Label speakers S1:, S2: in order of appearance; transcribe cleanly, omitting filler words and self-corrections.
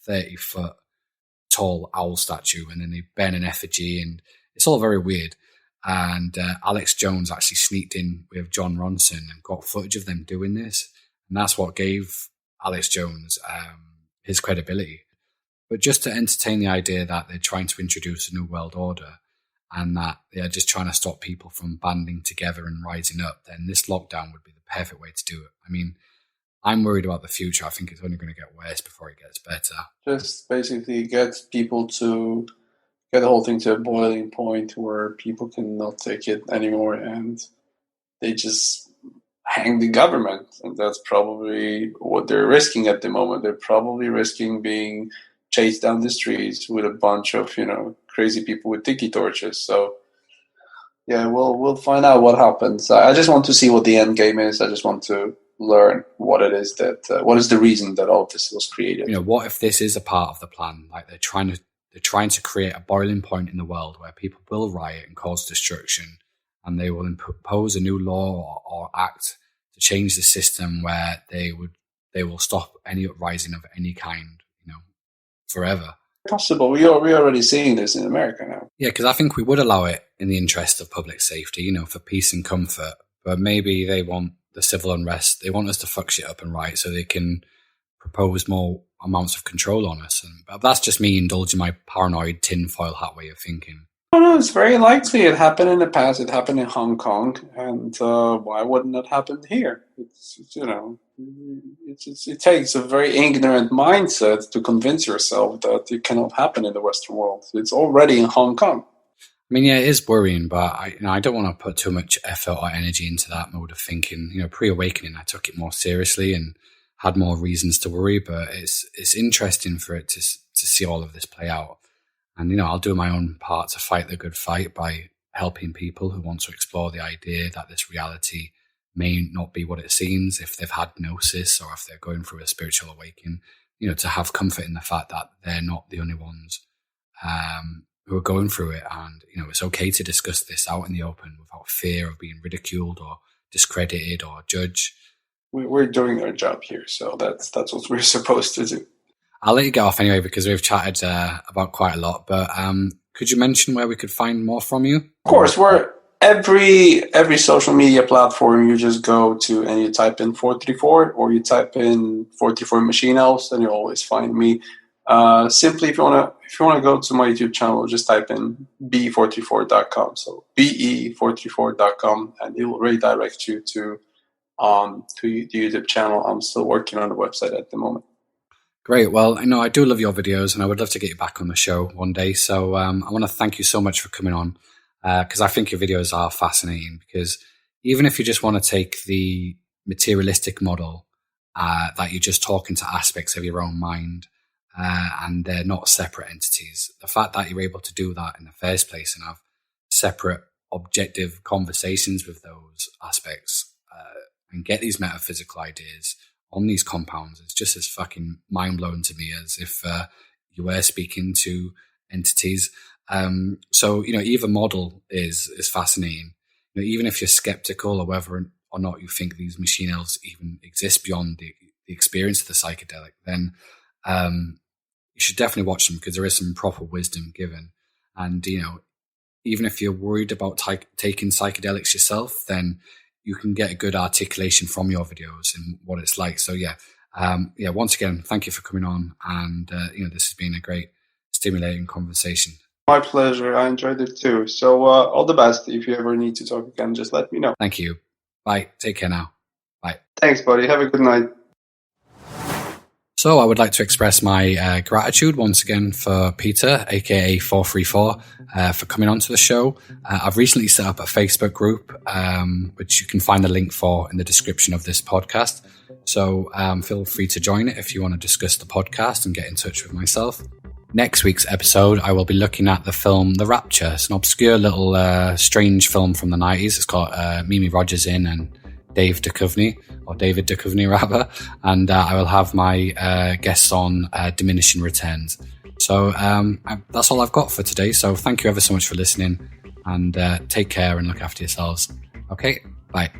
S1: 30-foot tall owl statue, and then they burn an effigy, and it's all very weird. And Alex Jones actually sneaked in with John Ronson and got footage of them doing this, and that's what gave Alex Jones his credibility. But just to entertain the idea that they're trying to introduce a new world order and that they're just trying to stop people from banding together and rising up, then this lockdown would be the perfect way to do it. I mean, I'm worried about the future. I think it's only going to get worse before it gets better.
S2: Just basically get people to get the whole thing to a boiling point where people cannot take it anymore and they just hang the government. And that's probably what they're risking at the moment. They're probably risking being chased down the streets with a bunch of, crazy people with tiki torches. So, yeah, we'll find out what happens. I just want to see what the end game is. I just want to learn what it is what is the reason that all this was created.
S1: What if this is a part of the plan? Like they're trying to create a boiling point in the world where people will riot and cause destruction, and they will impose a new law or act to change the system where they will stop any uprising of any kind, forever.
S2: Possible. We're already seeing this in America now.
S1: Yeah, because I think we would allow it in the interest of public safety, for peace and comfort. But maybe they want the civil unrest. They want us to fuck shit up and riot so they can propose more amounts of control on us. But that's just me indulging my paranoid tinfoil hat way of thinking.
S2: I don't know. It's very likely. It happened in the past. It happened in Hong Kong. And why wouldn't it happen here? It takes a very ignorant mindset to convince yourself that it cannot happen in the Western world. It's already in Hong Kong.
S1: I mean, yeah, it is worrying, but I don't want to put too much effort or energy into that mode of thinking. Pre-awakening, I took it more seriously and had more reasons to worry, but it's interesting for it to see all of this play out. And, I'll do my own part to fight the good fight by helping people who want to explore the idea that this reality may not be what it seems if they've had gnosis or if they're going through a spiritual awakening, to have comfort in the fact that they're not the only ones who are going through it. And, it's okay to discuss this out in the open without fear of being ridiculed or discredited or judged.
S2: We're doing our job here, so that's what we're supposed to do.
S1: I'll let you get off anyway because we've chatted about quite a lot, but could you mention where we could find more from you?
S2: Of course, we're every social media platform. You just go to and you type in 434 or you type in 434 Machine Elves, and you'll always find me. Simply, if you want to go to my YouTube channel, just type in be434.com. So be434.com, and it will redirect you to the YouTube channel. I'm still working on the website at the moment.
S1: Great. Well, I do love your videos, and I would love to get you back on the show one day. So I want to thank you so much for coming on, because I think your videos are fascinating. Because even if you just want to take the materialistic model that you're just talking to aspects of your own mind, and they're not separate entities, the fact that you're able to do that in the first place and have separate objective conversations with those aspects and get these metaphysical ideas on these compounds is just as fucking mind-blowing to me as if you were speaking to entities. So, either model is fascinating. Even if you're skeptical or whether or not you think these machine elves even exist beyond the experience of the psychedelic, then you should definitely watch them because there is some proper wisdom given. And, even if you're worried about taking psychedelics yourself, then you can get a good articulation from your videos and what it's like. So once again, thank you for coming on. And, this has been a great stimulating conversation.
S2: My pleasure. I enjoyed it too. So all the best. If you ever need to talk again, just let me know.
S1: Thank you. Bye. Take care now. Bye.
S2: Thanks, buddy. Have a good night.
S1: So I would like to express my gratitude once again for Peter, aka 434, for coming on to the show. I've recently set up a Facebook group, which you can find the link for in the description of this podcast. So feel free to join it if you want to discuss the podcast and get in touch with myself. Next week's episode, I will be looking at the film The Rapture. It's an obscure little strange film from the 90s. It's got Mimi Rogers in and David Duchovny rather, and I will have my guests on Diminishing Returns. So that's all I've got for today. So thank you ever so much for listening, and take care and look after yourselves. Okay, bye.